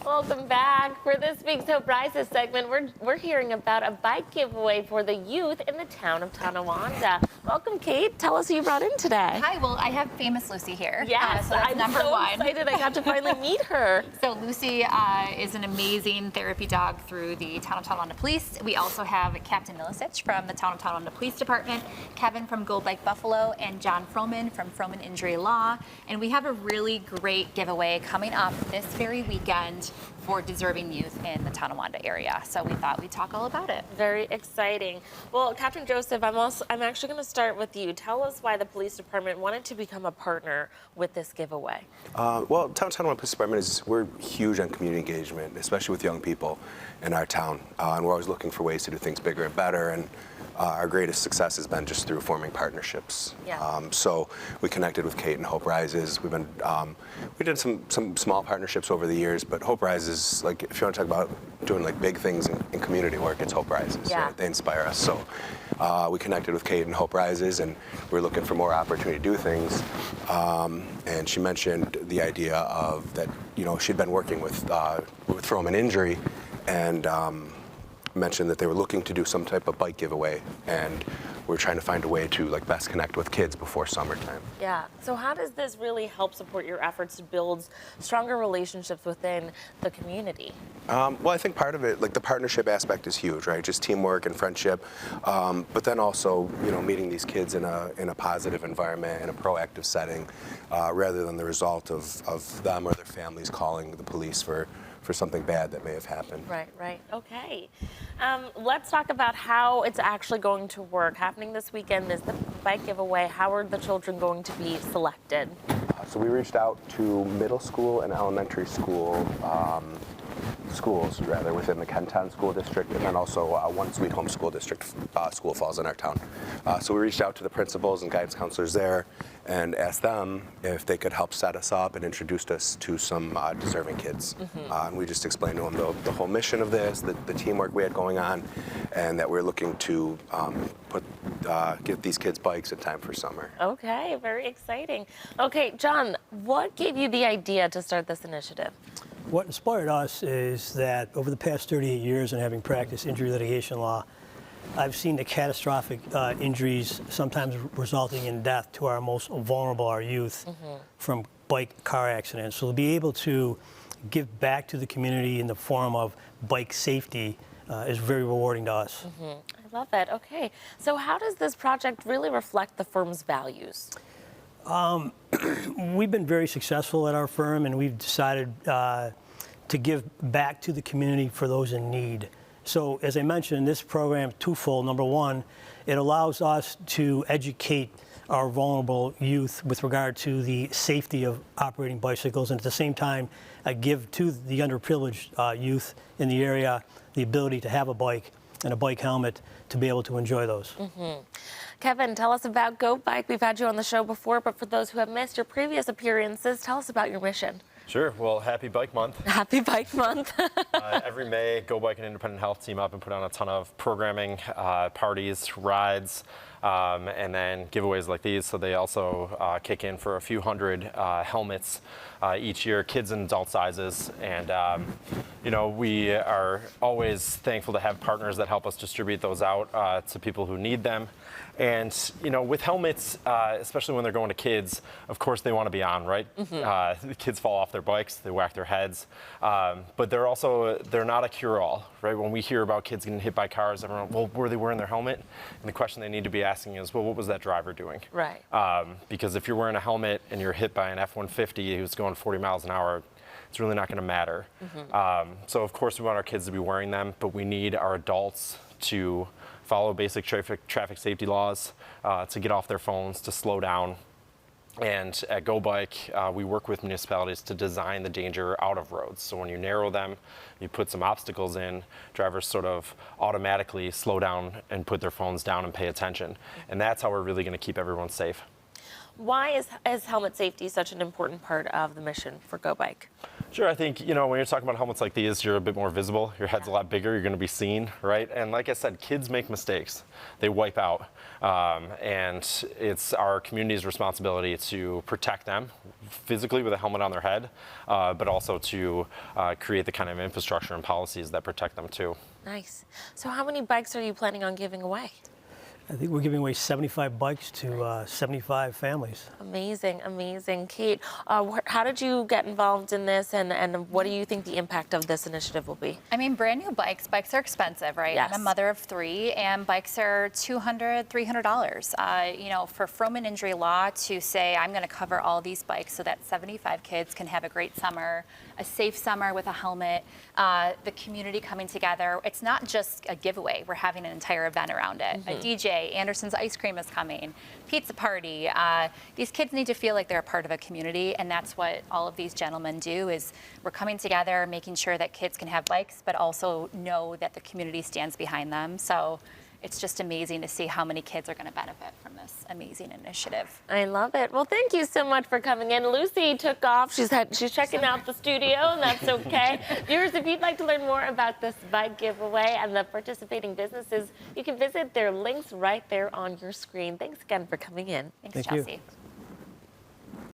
Welcome back. For this week's Hope Rises segment, we're hearing about a bike giveaway for the youth in the town of Tonawanda. Welcome, Kate. Tell us who you brought in today. Hi, well, I have Famous Lucy here. Yes, so that's I'm number so one. excited I got to finally meet her. So Lucy is an amazing therapy dog through the Town of Tonawanda Police. We also have Captain Milicic from the Town of Tonawanda Police Department, Kevin from Go Bike Buffalo, and John Froman from Froman Injury Law. And we have a really great giveaway coming up this very weekend for deserving youth in the Tonawanda area. So we thought we'd talk all about it. Very exciting. Well, Captain Joseph, I'm actually going to start with you. Tell us why the police department wanted to become a partner with this giveaway. Well, Tonawanda Police Department we're huge on community engagement, especially with young people in our town. And we're always looking for ways to do things bigger and better. And our greatest success has been just through forming partnerships. Yeah. So we connected with Kate and Hope Rises. We've been, we did some small partnerships over the years, but Hope Rises, like if you want to talk about doing like big things in community work, it's Hope Rises. Yeah. Right? They inspire us. So we connected with Kate and Hope Rises, and we're looking for more opportunity to do things. And she mentioned the idea of that, you know, she'd been working with Froman Injury, and mentioned that they were looking to do some type of bike giveaway, and we're trying to find a way to like best connect with kids before summertime. Yeah. So how does this really help support your efforts to build stronger relationships within the community? Well, I think part of it, like the partnership aspect, is huge, right? Just teamwork and friendship, but then also, you know, meeting these kids in a positive environment, in a proactive setting, rather than the result of them or their families calling the police for something bad that may have happened. Right. Okay. Let's talk about how it's actually going to work. Happening this weekend is the bike giveaway. How are the children going to be selected? So we reached out to middle school and elementary school schools within the Kenton School District, and then also one Sweet Home School District school falls in our town. So we reached out to the principals and guidance counselors there and asked them if they could help set us up and introduced us to some deserving kids. And we just explained to them the whole mission of this, the teamwork we had going on, and that we're looking to get these kids bikes in time for summer. Okay, very exciting. Okay, John, what gave you the idea to start this initiative? What inspired us is that over the past 38 years and having practiced injury litigation law, I've seen the catastrophic injuries sometimes resulting in death to our most vulnerable, our youth, from bike car accidents. So to be able to give back to the community in the form of bike safety is very rewarding to us. I love it. Okay, so how does this project really reflect the firm's values? We've been very successful at our firm, and we've decided to give back to the community for those in need. So as I mentioned, this program is twofold. Number one, it allows us to educate our vulnerable youth with regard to the safety of operating bicycles, and at the same time give to the underprivileged youth in the area the ability to have a bike and a bike helmet to be able to enjoy those. Kevin, tell us about Go Bike. We've had you on the show before, but for those who have missed your previous appearances, tell us about your mission. Sure. Well, happy Bike Month. Happy Bike Month. Every May, Go Bike and Independent Health team up and put on a ton of programming, parties, rides, and then giveaways like these. So they also kick in for a few hundred helmets each year, kids and adult sizes. And, you know, we are always thankful to have partners that help us distribute those out to people who need them. And, you know, with helmets, especially when they're going to kids, of course they want to be on, right? The kids fall off their bikes, they whack their heads. But they're not a cure-all, right? When we hear about kids getting hit by cars, everyone, well, were they wearing their helmet? And the question they need to be asking is, well, what was that driver doing? Right. Because if you're wearing a helmet and you're hit by an F-150 who's going 40 miles an hour, it's really not going to matter. So, of course, we want our kids to be wearing them, but we need our adults to follow basic traffic safety laws, to get off their phones, to slow down. And at Go Bike, we work with municipalities to design the danger out of roads. So when you narrow them, you put some obstacles in, drivers sort of automatically slow down and put their phones down and pay attention. And that's how we're really going to keep everyone safe. Why is helmet safety such an important part of the mission for Go Bike? Sure, I think, when you're talking about helmets like these, you're a bit more visible. Your head's a lot bigger. You're going to be seen, right? And like I said, kids make mistakes. They wipe out. And it's our community's responsibility to protect them physically with a helmet on their head, but also to create the kind of infrastructure and policies that protect them too. Nice. So how many bikes are you planning on giving away? I think we're giving away 75 bikes to 75 families. Amazing, amazing. Kate, how did you get involved in this, and what do you think the impact of this initiative will be? I mean, brand new bikes are expensive, right? Yes. I'm a mother of 3, and bikes are $200, $300. For Froman Injury Law to say, I'm going to cover all these bikes so that 75 kids can have a great summer, a safe summer with a helmet, the community coming together. It's not just a giveaway. We're having an entire event around it. A DJ, Anderson's Ice Cream is coming, pizza party. These kids need to feel like they're a part of a community, and that's what all of these gentlemen do, is we're coming together, making sure that kids can have bikes, but also know that the community stands behind them. So it's just amazing to see how many kids are going to benefit from this amazing initiative. I love it. Well, thank you so much for coming in. Lucy took off. She's checking out the studio, and that's okay. Viewers, if you'd like to learn more about this bike giveaway and the participating businesses, you can visit their links right there on your screen. Thanks again for coming in. Thanks, Thank Chelsea. you.